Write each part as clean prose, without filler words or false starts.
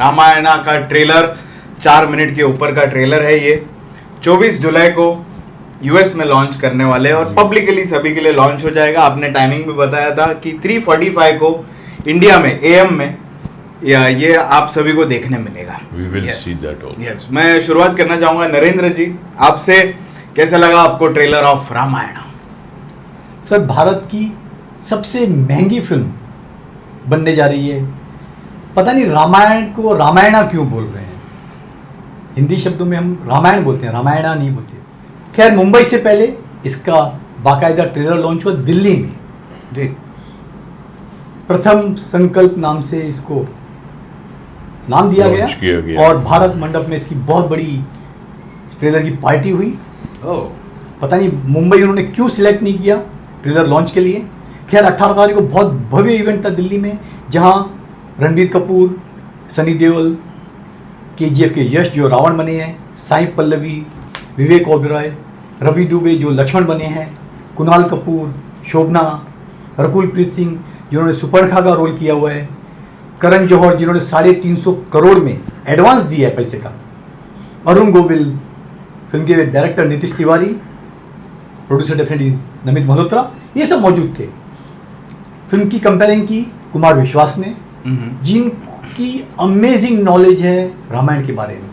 रामायणा का trailer 4 minute के ऊपर का ट्रेलर है ये। 24 जुलाई को यूएस में लॉन्च करने वाले हैं और पब्लिकली सभी के लिए लॉन्च हो जाएगा। आपने टाइमिंग भी बताया था कि 3:45 को इंडिया में एएम में या ये आप सभी को देखने मिलेगा। We will see that also. Yes. मैं शुरुआत करना चाहूंगा नरेंद्र जी आपसे, कैसा लगा आपको trailer of Ramayan? Sir, Bharat की सबसे महंगी फिल्म बनने जा रही है। पता नहीं रामायण को रामायणा क्यों बोल रहे हैं। हिंदी शब्दों में हम रामायण बोलते हैं, रामायणा नहीं बोलते। खैर, मुंबई से पहले इसका बाकायदा ट्रेलर लॉन्च हुआ दिल्ली में। जी, प्रथम संकल्प नाम से इसको नाम दिया गया और भारत मंडप में इसकी बहुत बड़ी ट्रेलर की पार्टी हुई। पता नहीं मुंबई उन्होंने क्यों सिलेक्ट नहीं किया ट्रेलर लॉन्च के लिए। खैर, 18 तारीख को बहुत भव्य इवेंट था दिल्ली में, जहां रणबीर कपूर, सनी देओल, केजीएफ के यश जो रावण बने हैं, साई पल्लवी, विवेक ओबेरॉय, रवि दुबे जो लक्ष्मण बने हैं, कुणाल कपूर, शोभना, रकुल प्रीत सिंह जिन्होंने सुपर्णखा का रोल किया हुआ है, करण जौहर जिन्होंने 350 करोड़ में एडवांस दिया है पैसे का, अरुण गोविल, फिल्म के director Nitish Tiwari, producer definitely Namit Malhotra, ये सब मौजूद थे। फिल्म की कंपेयरिंग की कुमार विश्वास ने, जिनकी अमेजिंग नॉलेज है रामायण के बारे में।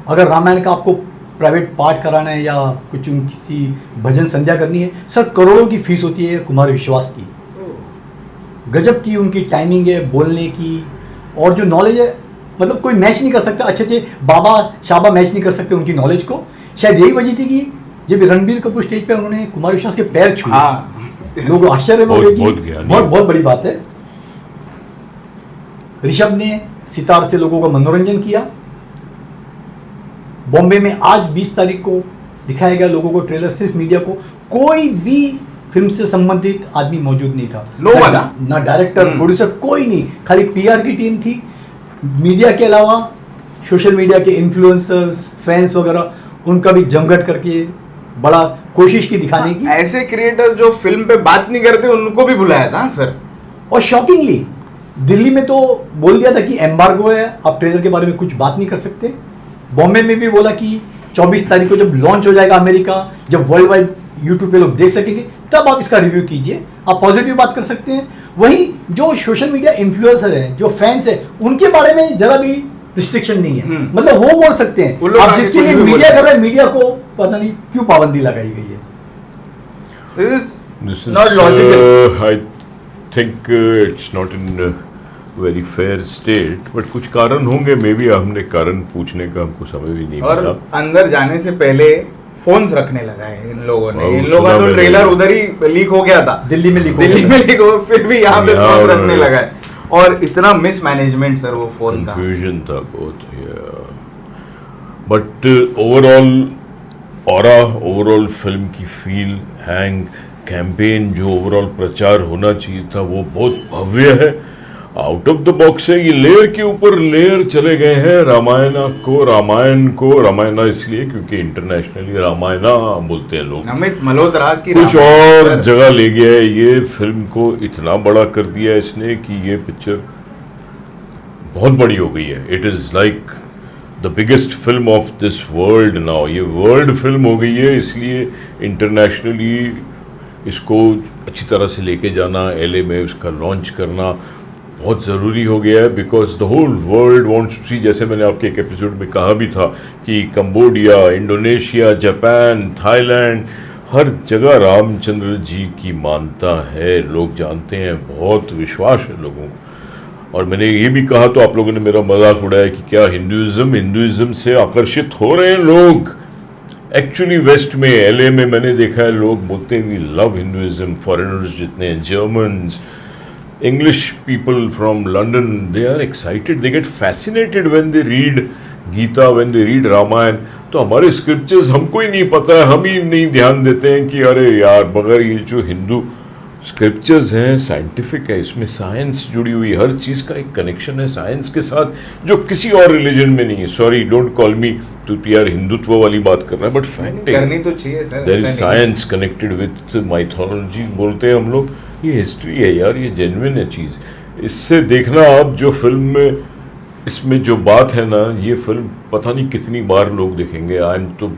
अगर रामायण का आपको प्राइवेट पाठ कराना है या कुछ किसी भजन संध्या करनी है, सर करोड़ों की फीस होती है कुमार विश्वास की। गजब की उनकी टाइमिंग है बोलने की, और जो नॉलेज है मतलब कोई मैच नहीं कर सकता। अच्छे बाबा शाबा मैच नहीं कर सकते उनकी नॉलेज को। शायद यही वजह थी कि जब रणबीर कपूर स्टेज पे उन्होंने कुमार विश्वास के पैर छुए, लोग आश्चर्य में हो गए कि बहुत बड़ी बात है। ऋषभ ने सितार से लोगों का मनोरंजन किया। बॉम्बे में आज 20 तारीख को दिखाया गया लोगों को ट्रेलर, सिर्फ मीडिया को। कोई भी फिल्म से संबंधित आदमी मौजूद नहीं था, ना डायरेक्टर, प्रोड्यूसर, कोई नहीं। खाली पीआर की टीम थी। मीडिया के अलावा सोशल मीडिया के इन्फ्लुएंसर्स, फैंस वगैरह, उनका भी जमघट करके बड़ा कोशिश की दिखाने की। ऐसे क्रिएटर जो फिल्म पे बात नहीं करते उनको भी बुलाया था सर। और शॉकिंगली दिल्ली में तो बोल दिया था कि एम्बार्गो है, आप ट्रेलर के बारे में कुछ बात नहीं कर सकते। बॉम्बे में भी बोला कि 24 तारीख को जब लॉन्च हो जाएगा अमेरिका, जब वर्ल्ड वाइड यूट्यूब पे लोग देख सकेंगे, तब आप इसका रिव्यू कीजिए, आप पॉजिटिव बात कर सकते हैं। वहीं जो सोशल मीडिया इन्फ्लुएंसर हैं, जो फैंस हैं, उनके बारे में जरा भी रिस्ट्रिक्शन नहीं है। मतलब वो बोल सकते हैं। आप जिसके लिए मीडिया कर रहे हैं, मीडिया को पता नहीं क्यों पाबंदी लगाई गई है। This is not logical. I think it's not in very fair state, but कुछ कारण होंगे। मे बी हमने कारण पूछने का हमको समय भी नहीं और मिला। अंदर जाने से पहले फोन्स रखने लगा है इन लोगों ने। इन लोगों का तो ट्रेलर उधर ही लीक हो गया था, दिल्ली में लीक हो, फिर भी यहाँ पे फोन रखने लगा है। और इतना मिसमैनेजमेंट सर वो फोन का, कंफ्यूजन था बहुत। But overall aura, overall film की फील, हैंग, कैंपेन, जो ओवरऑल प्रचार होना चाहिए था वो बहुत भव्य है, आउट ऑफ द बॉक्स है। ये लेयर के ऊपर लेयर चले गए हैं। रामायण को रामायणा इसलिए क्योंकि इंटरनेशनली रामायणा बोलते हैं लोग। नमित मल्होत्रा की कुछ और जगह ले गया है। ये फिल्म को इतना बड़ा कर दिया है इसने कि ये पिक्चर बहुत बड़ी हो गई है। It is like the biggest film of this world now. ये वर्ल्ड फिल्म हो गई है, इसलिए इंटरनेशनली इसको अच्छी तरह से लेके जाना, एलए में उसका लॉन्च करना बहुत ज़रूरी हो गया है। Because the whole world wants to see, जैसे मैंने आपके एक एपिसोड में कहा भी था कि कंबोडिया, इंडोनेशिया, जापान, थाईलैंड, हर जगह रामचंद्र जी की मानता है, लोग जानते हैं, बहुत विश्वास है लोगों को। और मैंने ये भी कहा तो आप लोगों ने मेरा मजाक उड़ाया कि क्या हिंदुइज्म से आकर्षित हो रहे हैं लोग। एक्चुअली वेस्ट में, एलए में मैंने देखा है लोग बोलते हैं वी लव हिंदुइज्म। फॉरेनर्स जितने हैं, Germans, English people from London, they are excited, they get fascinated when they read Gita, when they read Ramayan. तो हमारे स्क्रिप्चर्स हमको ही नहीं पता है, हम ही नहीं ध्यान देते हैं कि अरे यार, मगर ये जो हिंदू स्क्रिप्चर्स हैं साइंटिफिक है, इसमें साइंस जुड़ी हुई, हर चीज़ का एक कनेक्शन है साइंस के साथ जो किसी और रिलीजन में नहीं है। Sorry, don't call me to यार हिंदुत्व वाली बात करना है, बट फैक्ट करनी तो चाहिए sir. There is science connected with mythology बोलते हैं हम लोग। ये हिस्ट्री है यार, ये जेन्युइन है चीज़। इससे देखना आप जो फिल्म में इसमें जो बात है ना, ये फिल्म पता नहीं कितनी बार लोग देखेंगे। आई एम तो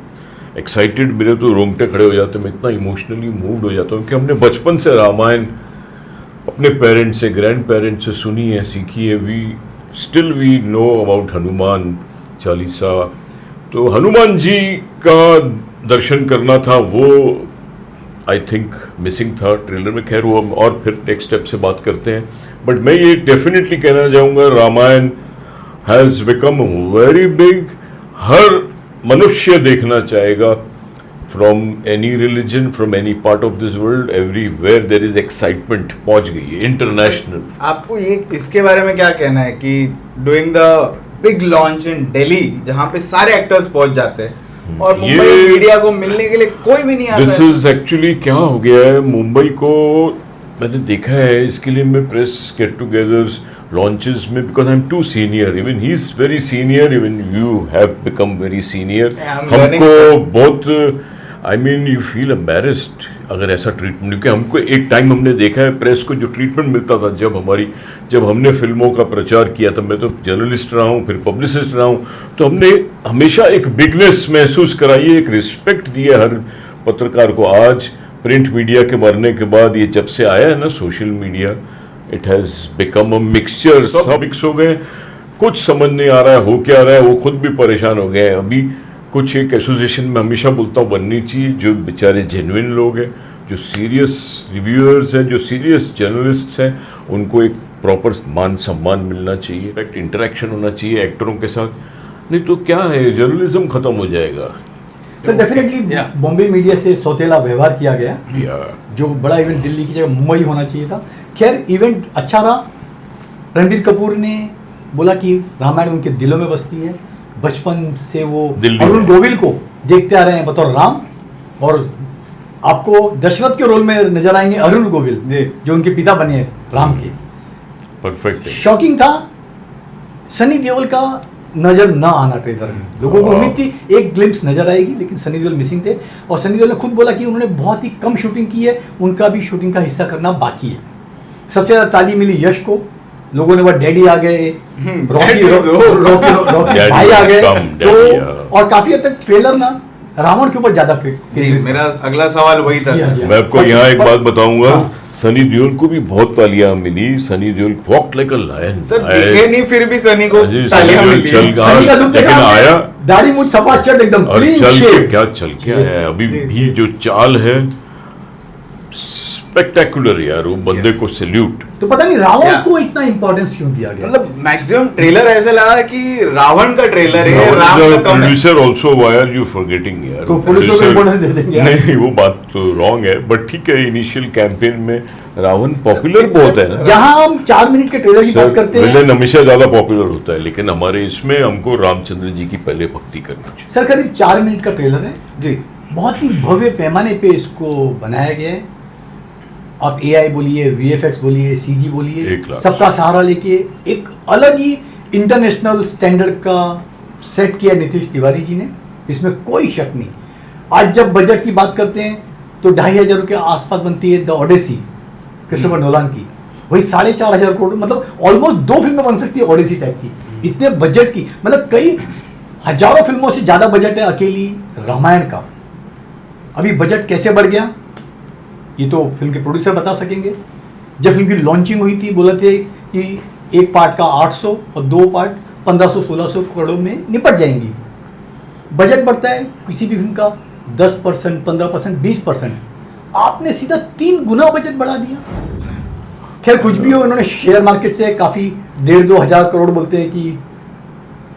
एक्साइटेड, मेरे तो रोंगटे खड़े हो जाते हैं, मैं इतना इमोशनली मूव्ड हो जाता हूँ कि हमने बचपन से रामायण अपने पेरेंट्स से, ग्रैंड पेरेंट्स से सुनी है, सीखी है। We know about Hanuman Chalisa. तो हनुमान जी का दर्शन करना था, वो आई थिंक मिसिंग था ट्रेलर में। खैर वो हम और फिर नेक्स्ट स्टेप से बात करते हैं, बट मैं ये डेफिनेटली कहना चाहूँगा, Ramayan has become very big. हर मनुष्य देखना चाहेगा, from any religion, from any part of this world, everywhere there is excitement, पहुंच गई है इंटरनेशनल। आपको ये इसके बारे में क्या कहना है कि doing the big launch in Delhi, जहां पे सारे एक्टर्स पहुंच जाते हैं और मुंबई मीडिया को मिलने के लिए कोई भी नहीं आता? दिस इज एक्चुअली क्या हो गया है मुंबई को, मैंने देखा है, इसके लिए मैं प्रेस गेट टुगेदर्स लॉन्चेस में, because I am too senior, even he is very senior, even you have become very senior. हमको बहुत I mean you feel embarrassed अगर ऐसा ट्रीटमेंट, क्योंकि हमको एक टाइम हमने देखा है प्रेस को जो ट्रीटमेंट मिलता था जब हमने फिल्मों का प्रचार किया था, मैं तो जर्नलिस्ट रहा हूँ, फिर पब्लिसिस्ट रहा हूँ, तो हमने हमेशा एक बिगनेस महसूस कराई, एक रिस्पेक्ट दिया हर पत्रकार को। आज प्रिंट मीडिया के मरने के बाद, ये जब से आया है ना social media, it has become a mixture, सब मिक्स हो गए, कुछ समझ नहीं आ रहा है हो क्या रहा है, वो खुद भी परेशान हो गए हैं। अभी कुछ एक एसोसिएशन में हमेशा बोलता हूँ बननी चाहिए, जो बेचारे जेन्युइन लोग हैं, जो सीरियस रिव्यूअर्स हैं, जो सीरियस जर्नलिस्ट्स हैं, उनको एक प्रॉपर मान सम्मान मिलना चाहिए, डायरेक्ट इंटरेक्शन होना चाहिए एक्टरों के साथ, नहीं तो क्या है, जर्नलिज्म खत्म हो जाएगा। सर डेफिनेटली बॉम्बे मीडिया से सौतेला व्यवहार किया गया, जो बड़ा इवेंट दिल्ली की जगह मुंबई होना चाहिए था। खैर इवेंट अच्छा रहा। रणबीर कपूर ने बोला कि रामायण उनके दिलों में बसती है, बचपन से वो अरुण गोविल को देखते आ रहे हैं बतौर राम, और आपको दशरथ के रोल में नजर आएंगे अरुण गोविल, जो उनके पिता बने हैं राम के। परफेक्ट। शॉकिंग था सनी देओल का नजर ना आना ट्रेलर में। लोगों को उम्मीद थी एक ग्लिम्स नजर आएगी, लेकिन सनी देओल मिसिंग थे, और सनी देओल ने खुद बोला कि उन्होंने बहुत ही कम शूटिंग की है, उनका भी शूटिंग का हिस्सा करना बाकी है। सबसे ज्यादा ताली मिली यश को, लोगों ने वो डैडी आ गए, रॉकी भाई आ गए, तो और काफी हद तक ट्रेलर ना रावण के ऊपर ज्यादा। मेरा अगला सवाल वही था। मैं आपको यहाँ एक बात बताऊंगा, सनी देओल को भी बहुत तालियां मिली। Sunny Deol walk like a lion. Sir दिखे नहीं, फिर भी सनी को तालियां मिली। सनी का लुक लेकिन आया, दाढ़ी मुझ सफा चट एकदम क्लीन शेव, क्या चल के आया। अभी भी जो चाल है स्पेक्टेकुलर यार, वो बंदे को सैल्यूट। तो पता नहीं रावण को इतना इंपॉर्टेंस क्यों दिया गया। मतलब मैक्सिमम ट्रेलर ऐसा लगा कि रावण का ट्रेलर है, राम का producer also, why are you forgetting यार, तो प्रोड्यूसर को इंपॉर्टेंस दे देंगे। नहीं वो बात तो रॉन्ग है, बट ठीक है, इनिशियल कैंपेन में रावण पॉपुलर बहुत है ना। जहां हम 4 मिनट के ट्रेलर की बात करते हैं, विलेन हमेशा ज्यादा पॉपुलर होता है, लेकिन हमारे इसमें हमको रामचंद्र जी की पहले भक्ति करनी चाहिए। सर करीब 4 मिनट का ट्रेलर है जी, बहुत ही भव्य पैमाने पे इसको बनाया गया है। आप AI बोलिए, VFX बोलिए, CG बोलिए, सबका सहारा लेके एक अलग ही इंटरनेशनल स्टैंडर्ड का सेट किया नितीश तिवारी जी ने, इसमें कोई शक नहीं। आज जब बजट की बात करते हैं तो 2,500 के आसपास बनती है द ओडेसी क्रिस्टोफर नोलान की, वही 4,500 करोड़, मतलब ऑलमोस्ट 2 फिल्में बन सकती है ओडेसी टाइप की, इतने बजट की। मतलब कई हजारों फिल्मों से ज्यादा बजट है अकेली रामायण का। अभी बजट कैसे बढ़ गया ये तो फिल्म के प्रोड्यूसर बता सकेंगे। जब फिल्म की लॉन्चिंग हुई थी बोले थे कि एक पार्ट का 800 और 2 पार्ट 1500-1600 करोड़ में निपट जाएंगी। बजट बढ़ता है किसी भी फिल्म का 10%, 15%, 20%, आपने सीधा 3 गुना बजट बढ़ा दिया। खैर कुछ भी हो, इन्होंने शेयर मार्केट से काफ़ी 1,500-2 हज़ार करोड़ बोलते हैं कि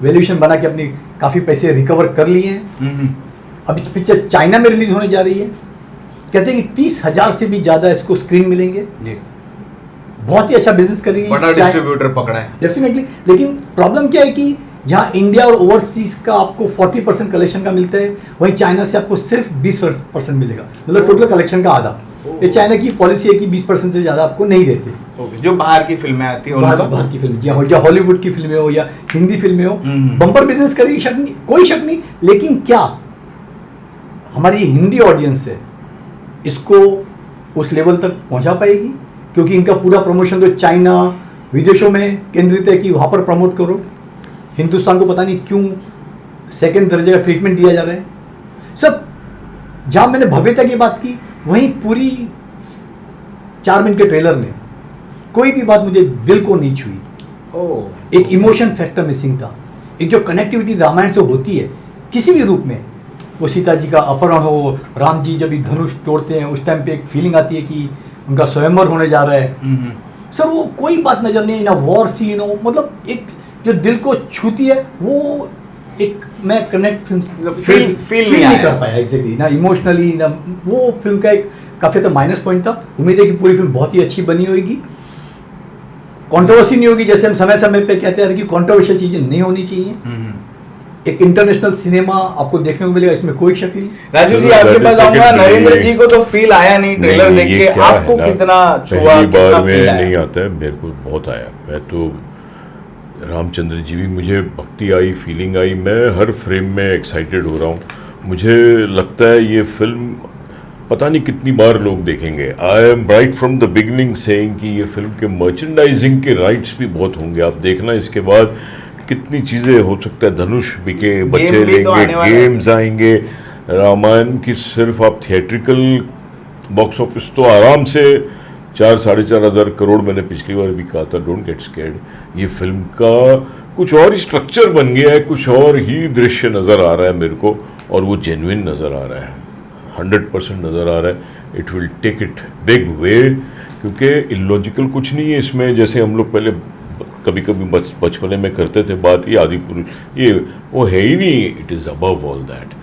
वैल्यूएशन बना के अपनी काफ़ी पैसे रिकवर कर लिए हैं। अभी पिक्चर चाइना में रिलीज होने जा रही है, कहते हैं कि 30,000 से भी ज्यादा इसको स्क्रीन मिलेंगे। बहुत ही अच्छा बिजनेस करेगी, बड़ा डिस्ट्रीब्यूटर पकड़ा है डेफिनेटली। लेकिन प्रॉब्लम क्या है कि यहाँ इंडिया और ओवरसीज का आपको 40% कलेक्शन का मिलता है, वहीं चाइना से आपको सिर्फ 20% मिलेगा, मतलब टोटल कलेक्शन का आधा। ये चाइना की पॉलिसी है कि 20% से ज्यादा आपको नहीं देते। जो बाहर की फिल्में आती है, बाहर की फिल्म या हॉलीवुड की फिल्में हो या हिंदी फिल्में हो, बम्पर बिजनेस करेगी, शक नहीं, कोई शक नहीं। लेकिन क्या हमारी हिंदी ऑडियंस है इसको उस लेवल तक पहुंचा पाएगी? क्योंकि इनका पूरा प्रमोशन तो चाइना विदेशों में केंद्रित है कि वहां पर प्रमोट करो। हिंदुस्तान को पता नहीं क्यों सेकंड दर्जे का ट्रीटमेंट दिया जा रहा है। सब जहां मैंने भव्यता की बात की, वहीं पूरी 4 मिनट के ट्रेलर में कोई भी बात मुझे दिल को नहीं छुई। एक इमोशन फैक्टर मिसिंग था। एक जो कनेक्टिविटी रामायण से होती है किसी भी रूप में, वो सीता जी का अपहरण हो, राम जी जब भी धनुष तोड़ते हैं उस टाइम पे एक फीलिंग आती है कि उनका स्वयंवर होने जा रहा है। सर वो कोई बात नजर नहीं, ना वॉर सीन हो, मतलब एक जो दिल को छूती है वो एक मैं कनेक्ट फील नहीं कर पाया एग्जैक्टली, ना इमोशनली ना। वो फिल्म का एक काफी तो माइनस पॉइंट था। उम्मीद है कि पूरी फिल्म बहुत ही अच्छी बनी होगी, कंट्रोवर्सी नहीं होगी, जैसे हम समय समय पे कहते हैं कि कंट्रोवर्शियल चीजें नहीं होनी चाहिए। एक इंटरनेशनल सिनेमा आपको देखने को मिलेगा, इसमें कोई शक नहीं। राजू जी आपके पास आऊंगा, नरेंद्र जी को तो फील आया नहीं ट्रेलर देख के, आपको कितना छुआ, कितना फील आया? नहीं आता है, मेरे को बहुत आया। मैं तो रामचंद्र जी भी मुझे भक्ति आई, फीलिंग आई, मैं हर फ्रेम में एक्साइटेड हो रहा हूँ। मुझे लगता है ये फिल्म पता नहीं कितनी बार लोग देखेंगे। I am right from the beginning saying कि ये फिल्म के मर्चेंडाइजिंग के राइट्स भी बहुत होंगे। आप देखना इसके बाद कितनी चीज़ें हो सकता है, धनुष बिके, बच्चे लेंगे, गेम्स आएंगे, रामायण की सिर्फ आप थिएट्रिकल बॉक्स ऑफिस तो आराम से 4-4.5 हज़ार करोड़, मैंने पिछली बार भी कहा था, डोंट गेट स्कैर्ड। ये फिल्म का कुछ और ही स्ट्रक्चर बन गया है, कुछ और ही दृश्य नज़र आ रहा है मेरे को, और वो जेन्युइन नज़र आ रहा है, 100% नज़र आ रहा है। It will take it big way, क्योंकि इलॉजिकल कुछ नहीं है इसमें। जैसे हम लोग पहले कभी कभी बचपने में करते थे बात, ये आदि पुरुष, ये वो है ही नहीं। It is above all that.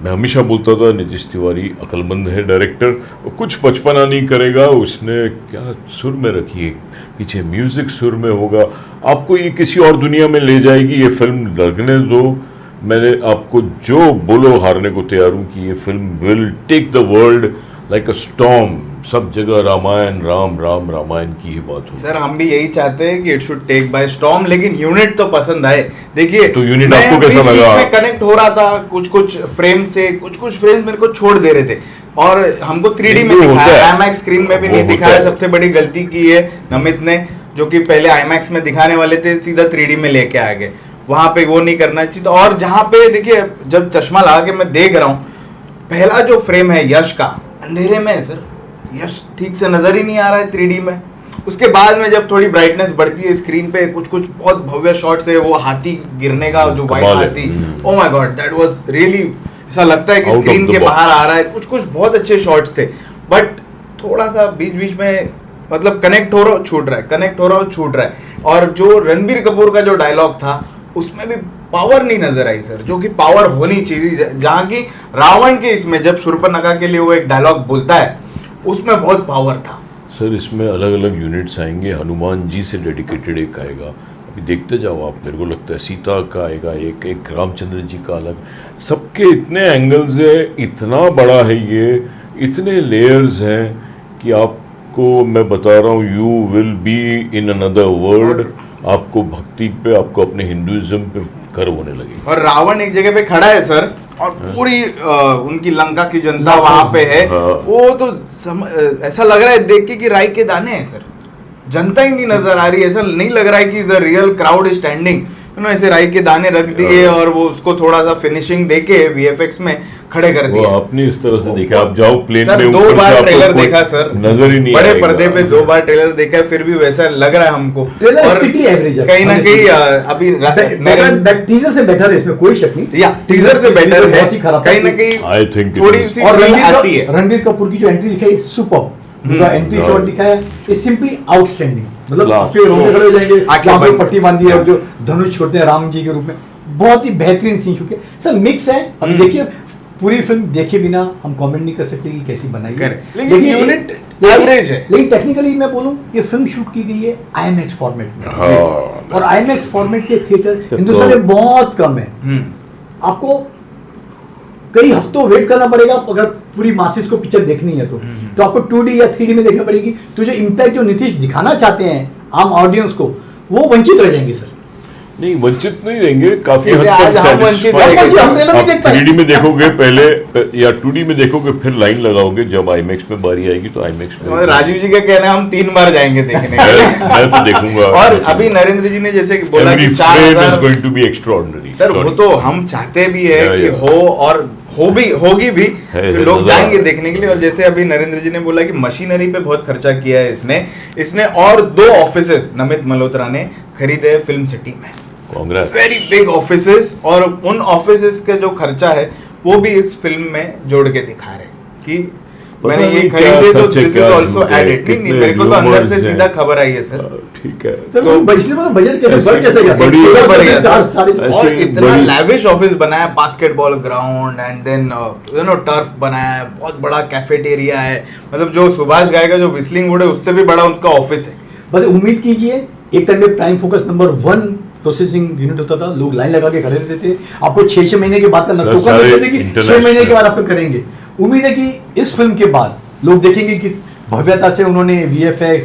मैं हमेशा बोलता था नीतीश तिवारी अक्लमंद है डायरेक्टर, वो कुछ बचपना नहीं करेगा। उसने क्या सुर में रखी है, पीछे म्यूजिक सुर में होगा, आपको ये किसी और दुनिया में ले जाएगी। ये फिल्म लगने दो, मैंने आपको जो बोलो हारने को तैयार हूँ कि ये film will take the world like a storm. सब जगह रामायण, राम राम रामायण की ही बात हो। सर हम भी यही चाहते हैं कि it should take by storm, लेकिन यूनिट तो पसंद आए। देखिए तो यूनिट आपको कैसा लगा? मैं कनेक्ट हो रहा था कुछ फ्रेम से, कुछ फ्रेम्स मेरे को छोड़ दे रहे थे, और हमको 3D में दिखाया, IMAX स्क्रीन में भी नहीं दिखाया। सबसे बड़ी गलती की है नमित ने, जो कि पहले IMAX में दिखाने वाले थे, सीधा 3D में लेके आ गए। वहां पे वो नहीं करना चाहिए। और जहां पे देखिए, जब चश्मा लगा के मैं देख रहा हूँ, पहला जो फ्रेम है यश का, अंधेरे में है सर, यश ठीक से नजर ही नहीं आ रहा है 3D में। उसके बाद में जब थोड़ी ब्राइटनेस बढ़ती है स्क्रीन पे, कुछ बहुत भव्य शॉट्स है, वो हाथी गिरने का, जो व्हाइट हाथी, oh my God, that was really, ऐसा लगता है कि स्क्रीन के बाहर आ रहा है। कुछ बहुत अच्छे शॉट्स थे, बट थोड़ा सा बीच बीच में मतलब कनेक्ट हो रहा हो छूट रहा है, कनेक्ट हो रहा हो छूट रहा है। और जो रणबीर कपूर का जो डायलॉग था, उसमें भी पावर नहीं नजर आई सर, जो कि पावर होनी चाहिए। जहां की रावण के इसमें जब शूर्पणखा के लिए वो एक डायलॉग बोलता है, उसमें बहुत पावर था। सर इसमें अलग अलग यूनिट्स आएंगे, हनुमान जी से डेडिकेटेड एक आएगा, अभी देखते जाओ आप। मेरे को लगता है सीता का आएगा एक रामचंद्र जी का अलग, सबके इतने एंगल्स है, इतना बड़ा है ये, इतने लेयर्स हैं कि आपको मैं बता रहा हूँ, you will be in another world. आपको भक्ति पे, आपको अपने हिंदुइज्म पे गर्व होने लगे। और रावण एक जगह पे खड़ा है सर, और पूरी उनकी लंका की जनता वहां पे है। वो तो ऐसा लग रहा है देख के कि राई के दाने हैं सर, जनता ही नहीं नजर आ रही। ऐसा नहीं लग रहा है कि the real crowd is standing, ऐसे राई के दाने रख दिए और वो उसको थोड़ा सा फिनिशिंग देके VFX में खड़े कर दिए। आपने इस तरह से देखा, आप जाओ प्लेन में, में 2 बार ट्रेलर देखा सर, नजर ही नहीं, बड़े पर्दे पे 2 बार ट्रेलर देखा, फिर भी वैसा लग रहा है हमको। और कहीं ना कहीं अभी टीजर से बेटर है, इसमें कोई शक नहीं, या टीजर से बेटर है कहीं ना कहीं, आई थिंक थोड़ी सी आती है। रणबीर कपूर की जो एंट्री दिखाई, सुपर एंट्री शॉट दिखाया, इज सिंपली आउटस्टैंडिंग। मतलब आपके रोंगटे खड़े हो जाएंगे, आंखों पट्टी बांधी है और जो धनुष छोड़ते हैं राम जी के रूप में, बहुत ही बेहतरीन सीन शूट किया सर। मिक्स है, अब देखिए पूरी फिल्म देखे बिना हम कमेंट नहीं कर सकते कि कैसी बनाई है, लेकिन यूनिट एवरेज है। लेकिन टेक्निकली मैं बोलूं, ये फिल्म शूट की गई है IMAX फॉर्मेट में, और IMAX फॉर्मेट के थिएटर हिंदुस्तान में बहुत कम है। आपको कई हफ्तों वेट करना पड़ेगा अगर पूरी मासिस को पिक्चर देखनी है तो आपको 2D या 3D में देखना पड़ेगी। तो जो इम्पैक्ट जो नीतीश दिखाना चाहते हैं आम ऑडियंस को, वो वंचित रह जाएंगे सर। नहीं वंचित नहीं रहेंगे, काफी जैसे हद आज तक हम वंचित satisfied- रहेंगे। हम ट्रेलर में आप देखते हैं। 3D में देखोगे पहले या 2D में देखोगे, फिर लाइन लगाओगे, जब IMAX में बारी आएगी तो IMAX में। और राजीव जी का कहना है हम 3 बार जाएंगे देखने के लिए। मैं तो देखूंगा। और अभी नरेंद्र जी ने जैसे बोला Every कि frame is 4000 going to be extraordinary. Sir वो Sorry. तो हम चाहते भी है या, कि या। हो और होगी भी है, तो है, लोग नजर आ जाएंगे रहा है। देखने के लिए। और जैसे अभी नरेंद्र जी ने बोला कि मशीनरी पे बहुत खर्चा किया है इसने और 2 ऑफिसेस नमित मल्होत्रा ने खरीदे फिल्म सिटी में, Congrats. वेरी बिग ऑफिसेस, और उन ऑफिसेस का जो खर्चा है वो भी इस फिल्म में जोड़ के दिखा रहे हैं कि पता मैंने ये नहीं क्या खरीदे तो सच है, दिस इज क्या ऑल्सो झूठ है, एडेड। नहीं कितने मेरे को तो अंदर से rumors सीधा हैं। खबर आई है सर। ठीक है। सर वो इसलिए मतलब बजट कैसे बढ़ कैसे गया? बड़ी- तेरह सौ बढ़ गया। से साढ़े ऐसे और ही इतना बड़ी- लैविश ऑफिस बनाया, basketball ground and then turf बनाया है, बहुत बड़ा कैफेटेरिया है, मतलब जो सुभाष गाय का जो विस्लिंग वुड है उससे भी बड़ा उनका ऑफिस है। बस उम्मीद कीजिए, एक टाइम में prime focus number 1 processing unit होता था, लोग लाइन लगा के खड़े रहते थे, आपको 6 महीने के बाद करना, सर, टोकन सारे देते थे कि 6 international- महीने के बाद आपको करेंगे। उम्मीद है कि इस फिल्म के बाद लोग देखेंगे कि भव्यता से उन्होंने VFX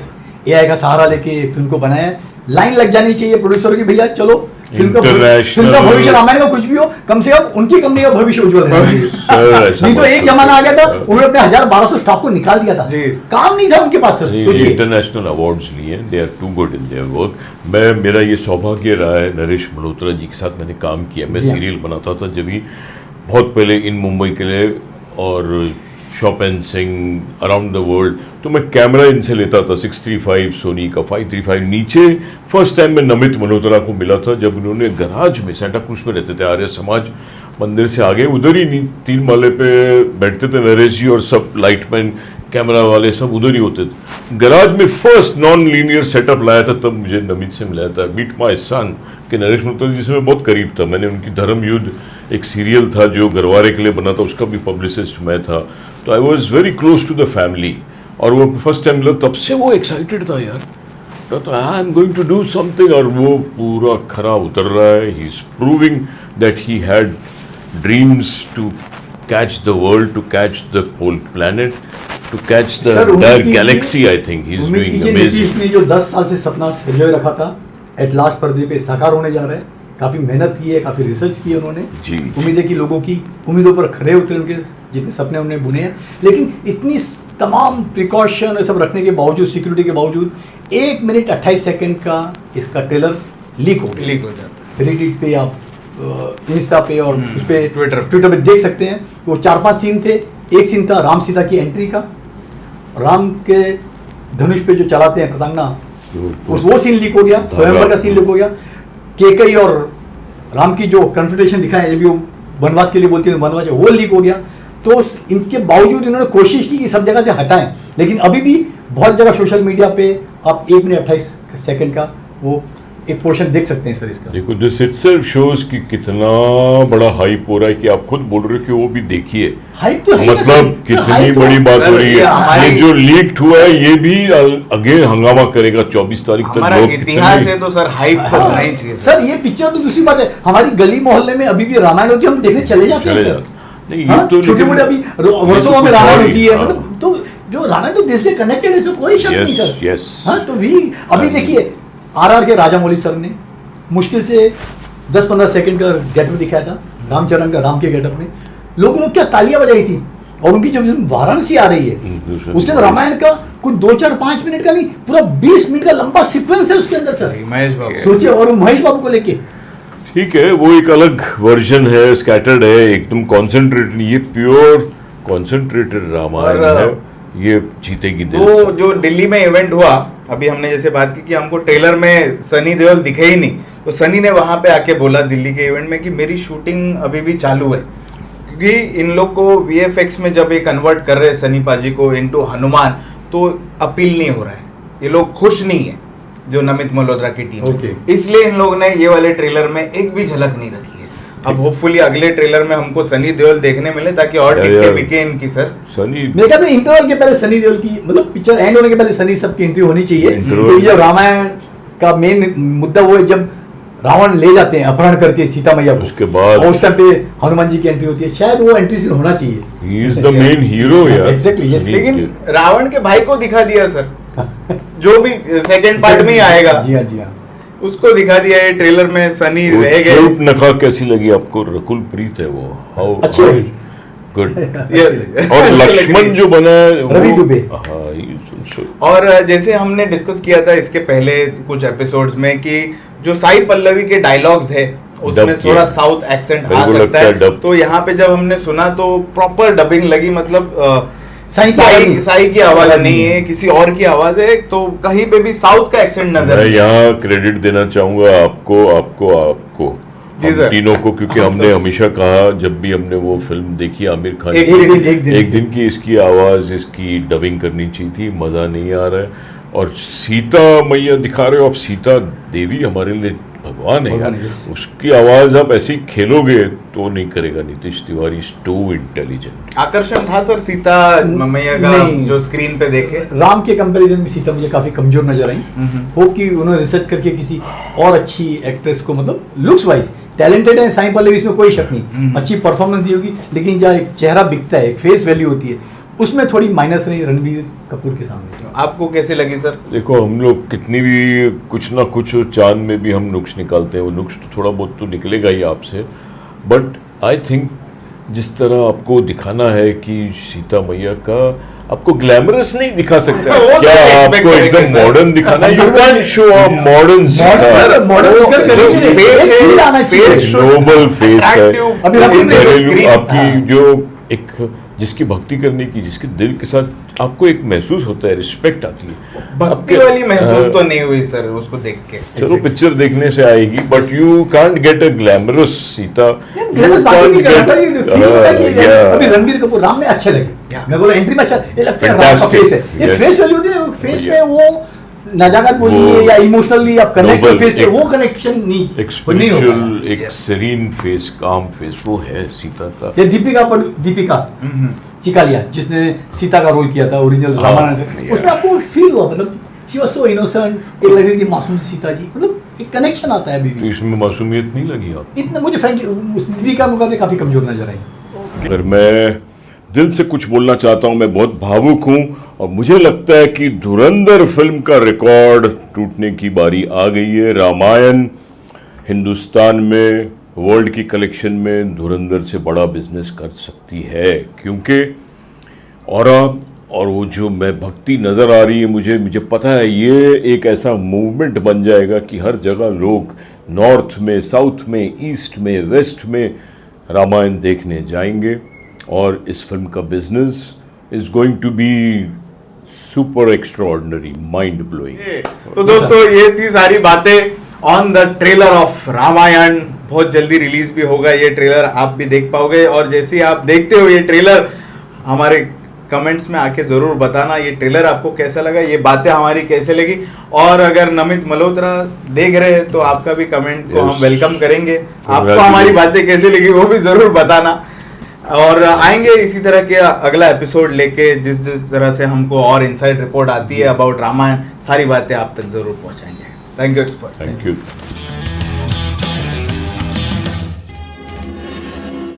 AI का सहारा लेके फिल्म को बनाया है। लाइन लग जानी चाहिए प्रोड्यूसर की, भैया चलो फिल्म का International- भविष्य, रामायण का कुछ भी हो, कम से कम उनकी कंपनी का भविष्य उज्जवल रहना चाहिए। ऐसा नहीं तो मत एक करो। जमाना आ गया था, उन्होंने अपने 1000-1200 स्टाफ को निकाल दिया था, जी। काम नहीं था उनके पास सर। सोचिए इंटरनेशनल अवार्ड्स लिए, they are too good in their work. मेरा ये सौभाग्य रहा है, नरेश मल्होत्रा जी के साथ मैंने काम किया। मैं जी हाँ। सीरियल बनाता था जब भी, बहुत पहले इन मुंबई के लिए और shop and Singh around the world, तो मैं कैमरा इनसे लेता था 635 सोनी का, 535 नीचे। फर्स्ट टाइम मैं नमित मल्होत्रा को मिला था जब उन्होंने गराज में, सेंटा क्रूज में रहते थे, आर्य समाज मंदिर से आगे, उधर ही 3 माले पे बैठते थे नरेश जी, और सब लाइटमैन कैमरा वाले सब उधर ही होते थे। गराज में फर्स्ट नॉन लीनियर सेटअप लाया था, तब मुझे नमित से मिला था, मीट माई सन, कि नरेश मल्होत्रा जी से मैं बहुत करीब था। मैंने उनकी धर्म युद्ध एक सीरियल था जो गरवारे के लिए बना था, उसका भी पब्लिसिस्ट मैं था, तो I was very close to the family. और वो फर्स्ट टाइम मिला, तब से वो एक्साइटेड था यार, तो I am going to do something, और वो पूरा खरा उतर रहा है। He is proving that he had dreams to catch the world, to catch the whole planet, to catch the sir, उम्मीद entire कीजिए- galaxy. I think he's उम्मीद doing कीजिए amazing. नीतीश ने जो 10 साल से सपना संजोए रखा था, एट लास्ट पर्दे पे साकार होने जा रहा है। काफी मेहनत की है, काफी रिसर्च की है उन्होंने। जी। उम्मीद है कि लोगों की उम्मीदों पर खरे उतरे, उनके जितने सपने उन्होंने बुने हैं। लेकिन इतनी तमाम प्रिकॉशन सब रखने के बावजूद, सिक्योरिटी के बावजूद, 1 मिनट 28 सेकंड का इसका ट्रेलर लीक हो गया। लीक हो जाता है। रेडिट पे आप इंस्टा पे और उस पे ट्विटर पे देख सकते हैं। वो 4-5 सीन थे। एक सीन था राम सीता की एंट्री का, राम के धनुष पे जो चलाते हैं पतंगना, वो सीन लीक हो गया। स्वयंवर का सीन लीक हो गया। केकई और राम की जो कन्फ्रंटेशन दिखाया, जब वो वनवास के लिए बोलती है वनवास, वो लीक हो गया। तो इनके बावजूद इन्होंने कोशिश की कि सब जगह से हटाएं, लेकिन अभी भी बहुत जगह सोशल मीडिया पे आप 1 मिनट 28 सेकंड का वो एक पोर्शन देख सकते हैं सर इसका। देखो, दिस इटसेल्फ शोज कि कितना बड़ा हाइप हो रहा है, कि आप खुद बोल रहे हो कि वो भी देखिए, हाइप तो है ही ना सर। मतलब सर, कितनी हाइप तो- बड़ी बात हो रही ये है। हमारी- ये जो लीक्ड हुआ है ये भी अगेन हंगामा करेगा 24 तारीख तक। हमारा लोग इतिहास कितने- है तो सर हाइप हाँ, होना ही चाहिए सर ये पिक्चर तो दूसरी बात है, हमारी गली मोहल्ले में अभी भी रामायण होती है, हम देखने चले जाते हैं चले सर। जाते। नहीं, हाँ, ये तो छोटे लेकिन- मोटे अभी वर्षों तो में कुछ रामायण और ही- होती है, हाँ। मतलब तो जो रामायण तो दिल से कनेक्टेड है, इसमें कोई शक Yes, नहीं सर। yes. हाँ, तो भी अभी देखिए RR के राजामौली सर ने मुश्किल से 10-15 सेकंड का गेटअप दिखाया था रामचरण का, राम के गेटअप में लोग क्या तालियां बजाई थी। और उनकी जो वाराणसी आ रही है उसमें रामायण का कुछ 2-4-5 मिनट का नहीं, पूरा 20 मिनट का लंबा सीक्वेंस है उसके अंदर सर। महेश बाबू सोचिए, और महेश बाबू को लेके ठीक है, वो एक अलग वर्जन है, स्कैटर्ड है, एकदम कॉन्सेंट्रेटेड, ये प्योर कॉन्सेंट्रेटेड रामायण और, है, ये जीतेगी दिल वो से। जो दिल्ली में इवेंट हुआ, अभी हमने जैसे बात की कि हमको ट्रेलर में सनी देओल दिखे ही नहीं, तो सनी ने वहां पे आके बोला दिल्ली के इवेंट में कि मेरी शूटिंग अभी भी चालू है, क्योंकि इन लोग को VFX में जब ये कन्वर्ट कर रहे हैं सनी पाजी को इनटू हनुमान, तो अपील नहीं हो रहा है, ये लोग खुश नहीं है जो नमित मल्होत्रा की टीम Okay. इसलिए इन लोग ने ये वाले ट्रेलर में एक भी झलक नहीं रखी है। अब होपफुली अगले ट्रेलर में हमको सनी देओल देखने मिले ताकि और टिकटें बिके इनकी सर। सनी मेरे ख्याल से इंटरवल के पहले सनी देओल की, मतलब पिक्चर एंड होने के पहले सनी सब की एंट्री होनी चाहिए, Interval- क्योंकि जब रामायण का मेन मुद्दा वो है जब रावण ले जाते हैं अपहरण करके सीता मैया को, उसके बाद- और उस टाइम पे हनुमान जी की एंट्री होती है, शायद वो एंट्री सीन होना चाहिए। He is the main hero यार। Exactly, yes. सनी लेकिन के- रावण के भाई को दिखा दिया सर, जो भी सेकंड पार्ट में ही आएगा। जी हाँ, जी हाँ। उसको दिखा दिया है ट्रेलर में, सनी रह गए। स्वरूप नखा कैसी लगी आपको? रकुल प्रीत है वो, हाउ अच्छी लगी, गुड। और लक्ष्मण जो बना है रवि दुबे। और जैसे हमने डिस्कस किया था इसके पहले कुछ एपिसोड्स में कि जो साई पल्लवी के डायलॉग्स है उसमें थोड़ा साउथ एक्सेंट आ सकता है, तो यहाँ पे जब हमने सुना तो प्रॉपर डबिंग लगी, मतलब साई की आवाज नहीं है, किसी और की आवाज है, तो कहीं पे भी साउथ का एक्सेंट नजर। मैं यहाँ क्रेडिट देना चाहूंगा आपको हम तीनों को, क्योंकि हमने हमेशा कहा जब भी हमने वो फिल्म देखी आमिर खान एक दिन की, इसकी आवाज, इसकी डबिंग करनी चाहिए थी, मजा नहीं आ रहा है। और सीता मैया दिखा रहे हो आप, सीता देवी हमारे लिए भगवान है यार, उसकी आवाज आप ऐसे ही खेलोगे तो नहीं करेगा। Nitish Tiwari is to intelligent. आकर्षण था सर सीता मैया का जो स्क्रीन पे देखे। राम के कंपैरिजन में सीता मुझे काफी कमजोर नजर आई। होप कि उन्होंने रिसर्च करके किसी और अच्छी एक्ट्रेस को, मतलब लुक्स वाइज टैलेंटेड है साई पल्लवी, इसमें कोई शक नहीं, अच्छी परफॉर्मेंस दी होगी, लेकिन जहाँ एक चेहरा बिकता है, एक फेस वैल्यू होती है, उसमें थोड़ी माइनस रही रणबीर कपूर के सामने। आपको कैसे लगी सर? देखो हम लोग कितनी भी कुछ ना कुछ चांद में भी हम नुक्स निकालते हैं, वो नुक्स तो थोड़ा बहुत तो निकलेगा ही आपसे, बट आई थिंक जिस तरह आपको दिखाना है कि सीता मैया का, आपको ग्लैमरस नहीं दिखा सकता है क्या? आपको एकदम मॉडर्न दिखाना है, you can show a modern noble face है आपकी, जो एक जिसकी भक्ति करने की, जिसके दिल के साथ आपको एक महसूस होता है, रिस्पेक्ट आती है। भक्ति वाली महसूस तो नहीं हुई सर उसको देख के। चलो पिक्चर देखने से आएगी, but you can't get a glamorous Sita. अभी रणबीर कपूर राम में अच्छे लगे, मैं बोला एंट्री में अच्छा लगता है, राम का फेस है, एक फेस वैल्यू होती है, फेस में वो नजाकत बोलिए या इमोशनली आप कनेक्ट फेस से, वो कनेक्शन नहीं, एक स्पिरिचुअल, एक सीरीन फेस, काम फेस वो है सीता का। ये दीपिका चिकालिया जिसने सीता का रोल किया था ओरिजिनल रामायण से, उसमें आपको फील हुआ, मतलब शी वाज सो इनोसेंट, एक लग रही थी मासूम सीता जी, मतलब एक कनेक्शन आता है अभी भी। इसमें मासूमियत नहीं लगी आपको? इतना मुझे फ्रैंकली दीपिका मुकाबले काफी कमजोर नजर आई। अगर मैं दिल से कुछ बोलना चाहता हूं, मैं बहुत भावुक हूं, और मुझे लगता है कि धुरंधर फिल्म का रिकॉर्ड टूटने की बारी आ गई है। रामायण हिंदुस्तान में वर्ल्ड की कलेक्शन में धुरंधर से बड़ा बिजनेस कर सकती है, क्योंकि और वो जो मैं भक्ति नज़र आ रही है मुझे पता है ये एक ऐसा मूवमेंट बन जाएगा कि हर जगह लोग नॉर्थ में, साउथ में, ईस्ट में, वेस्ट में रामायण देखने जाएंगे, और इस फिल्म का business is going to be super extraordinary, mind blowing. तो दोस्तों ये थी सारी बातें on the trailer of Ramayan. बहुत जल्दी रिलीज भी होगा ये ट्रेलर, आप भी देख पाओगे, और जैसे आप देखते हो ये ट्रेलर, हमारे कमेंट्स में आके जरूर बताना ये ट्रेलर आपको कैसा लगा, ये बातें हमारी कैसे लगी, और अगर नमित मल्होत्रा देख रहे हैं तो आपका भी कमेंट को हम वेलकम करेंगे। आपको हमारी बातें कैसे लगी वो भी जरूर बताना, और आएंगे इसी तरह के अगला एपिसोड लेके, जिस तरह से हमको और इनसाइड रिपोर्ट आती है अबाउट रामायण, सारी बातें आप तक जरूर पहुंचाएंगे। Thank you.